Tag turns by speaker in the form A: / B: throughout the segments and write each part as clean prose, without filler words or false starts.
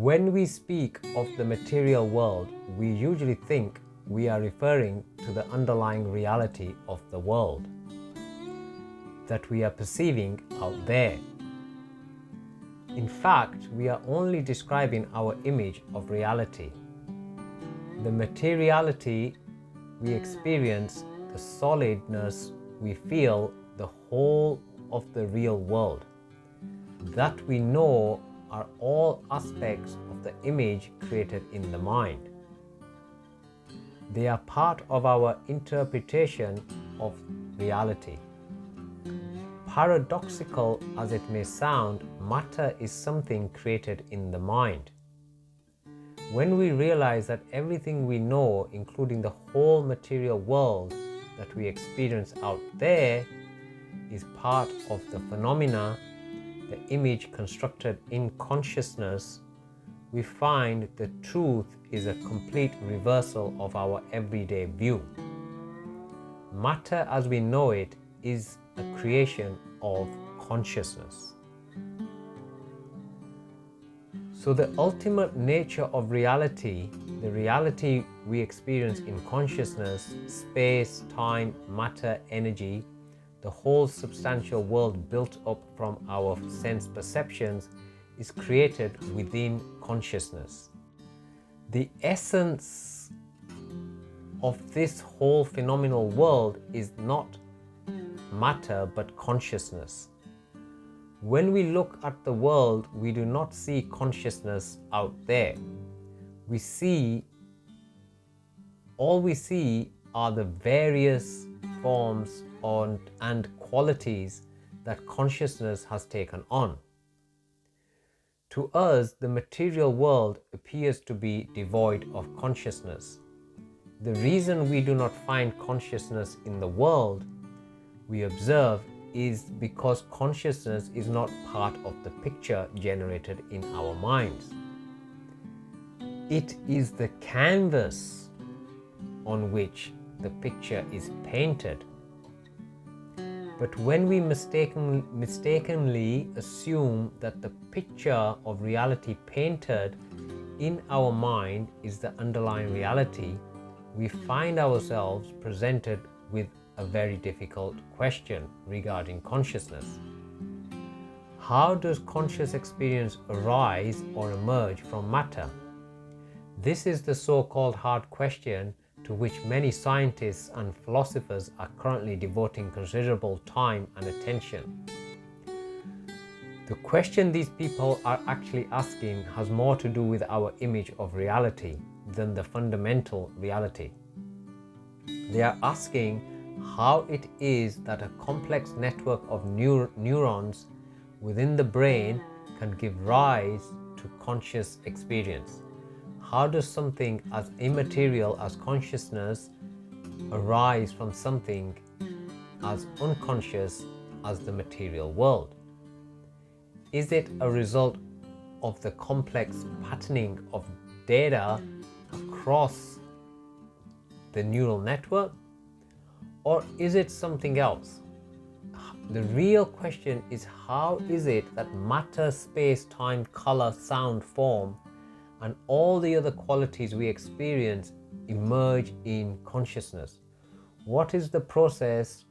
A: When we speak of the material world, we usually think we are referring to the underlying reality of the world that we are perceiving out there. In fact, we are only describing our image of reality. The materiality we experience, the solidness we feel, the whole of the real world that we know are all aspects of the image created in the mind. They are part of our interpretation of reality. Paradoxical as it may sound, matter is something created in the mind. When we realize that everything we know, including the whole material world that we experience out there, is part of the phenomena, the image constructed in consciousness, we find the truth is a complete reversal of our everyday view. Matter as we know it is a creation of consciousness. So the ultimate nature of reality, the reality we experience in consciousness, space, time, matter, energy, the whole substantial world built up from our sense perceptions, is created within consciousness. The essence of this whole phenomenal world is not matter but consciousness. When we look at the world, we do not see consciousness out there. All we see are the various forms and qualities that consciousness has taken on. To us, the material world appears to be devoid of consciousness. The reason we do not find consciousness in the world we observe is because consciousness is not part of the picture generated in our minds. It is the canvas on which the picture is painted. But when we mistakenly assume that the picture of reality painted in our mind is the underlying reality, we find ourselves presented with a very difficult question regarding consciousness. How does conscious experience arise or emerge from matter? This is the so-called hard question to which many scientists and philosophers are currently devoting considerable time and attention. The question these people are actually asking has more to do with our image of reality than the fundamental reality. They are asking how it is that a complex network of neurons within the brain can give rise to conscious experience. How does something as immaterial as consciousness arise from something as unconscious as the material world? Is it a result of the complex patterning of data across the neural network? Or is it something else? The real question is, how is it that matter, space, time, color, sound, form, and all the other qualities we experience emerge in consciousness? What is the process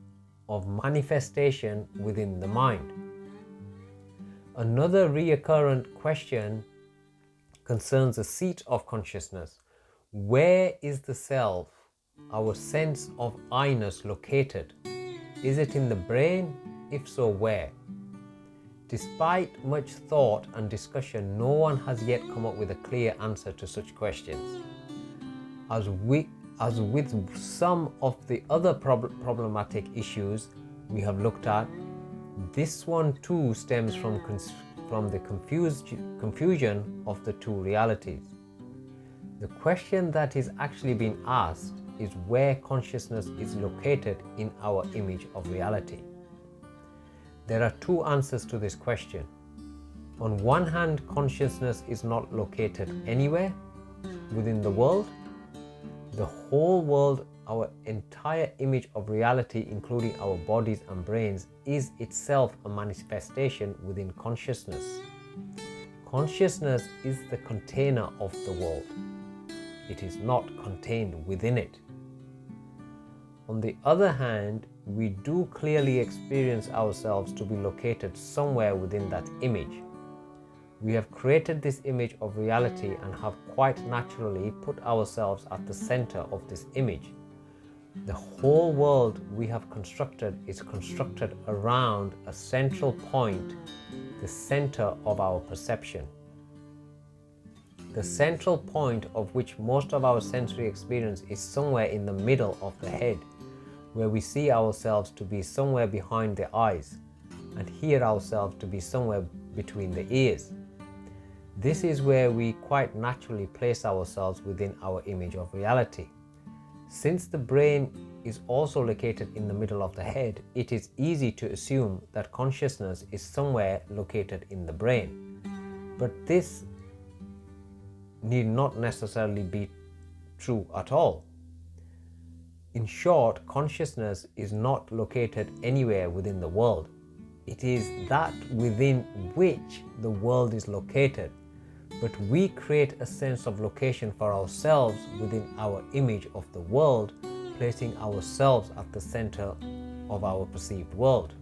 A: of manifestation within the mind? Another recurrent question concerns the seat of consciousness. Where is the self, our sense of I-ness, located? Is it in the brain? If so, where? Despite much thought and discussion, no one has yet come up with a clear answer to such questions. As with some of the other problematic issues we have looked at, this one too stems from the confusion of the two realities. The question that is actually being asked is where consciousness is located in our image of reality. There are two answers to this question. On one hand, consciousness is not located anywhere within the world. The whole world, our entire image of reality, including our bodies and brains, is itself a manifestation within consciousness. Consciousness is the container of the world. It is not contained within it. On the other hand, we do clearly experience ourselves to be located somewhere within that image. We have created this image of reality and have quite naturally put ourselves at the center of this image. The whole world we have constructed is constructed around a central point, the center of our perception. The central point of which most of our sensory experience is somewhere in the middle of the head, where we see ourselves to be somewhere behind the eyes and hear ourselves to be somewhere between the ears. This is where we quite naturally place ourselves within our image of reality. Since the brain is also located in the middle of the head, it is easy to assume that consciousness is somewhere located in the brain. But this need not necessarily be true at all. In short, consciousness is not located anywhere within the world. It is that within which the world is located, but we create a sense of location for ourselves within our image of the world, placing ourselves at the center of our perceived world.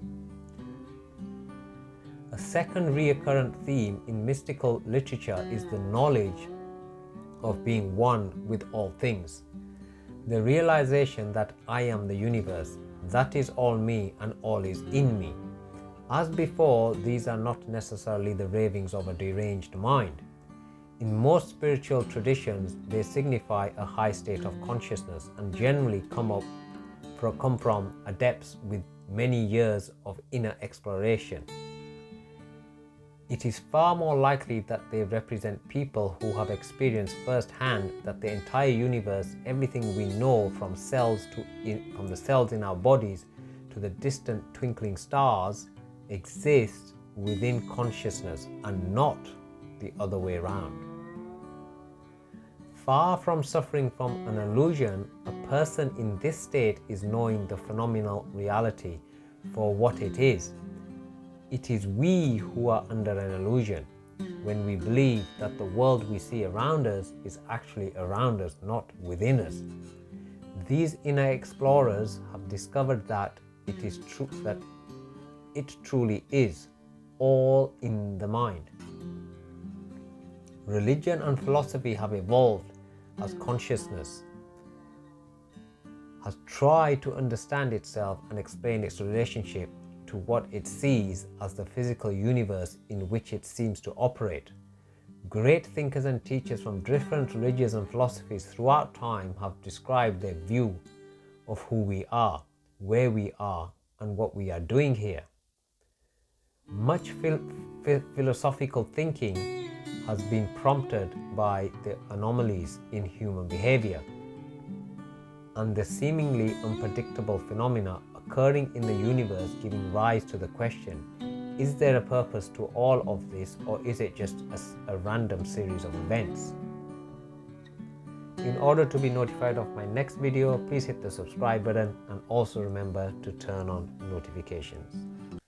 A: A second recurrent theme in mystical literature is the knowledge of being one with all things. The realization that I am the universe, that is all me and all is in me. As before, these are not necessarily the ravings of a deranged mind. In most spiritual traditions, they signify a high state of consciousness and generally come from adepts with many years of inner exploration. It is far more likely that they represent people who have experienced firsthand that the entire universe, everything we know from the cells in our bodies to the distant twinkling stars, exists within consciousness and not the other way around. Far from suffering from an illusion, a person in this state is knowing the phenomenal reality for what it is. It is we who are under an illusion when we believe that the world we see around us is actually around us, not within us. These inner explorers have discovered that it is true, that it truly is all in the mind. Religion and philosophy have evolved as consciousness has tried to understand itself and explain its relationship to what it sees as the physical universe in which it seems to operate. Great thinkers and teachers from different religions and philosophies throughout time have described their view of who we are, where we are, and what we are doing here. Much philosophical thinking has been prompted by the anomalies in human behavior and the seemingly unpredictable phenomena occurring in the universe, giving rise to the question, is there a purpose to all of this, or is it just a random series of events? In order to be notified of my next video, please hit the subscribe button and also remember to turn on notifications.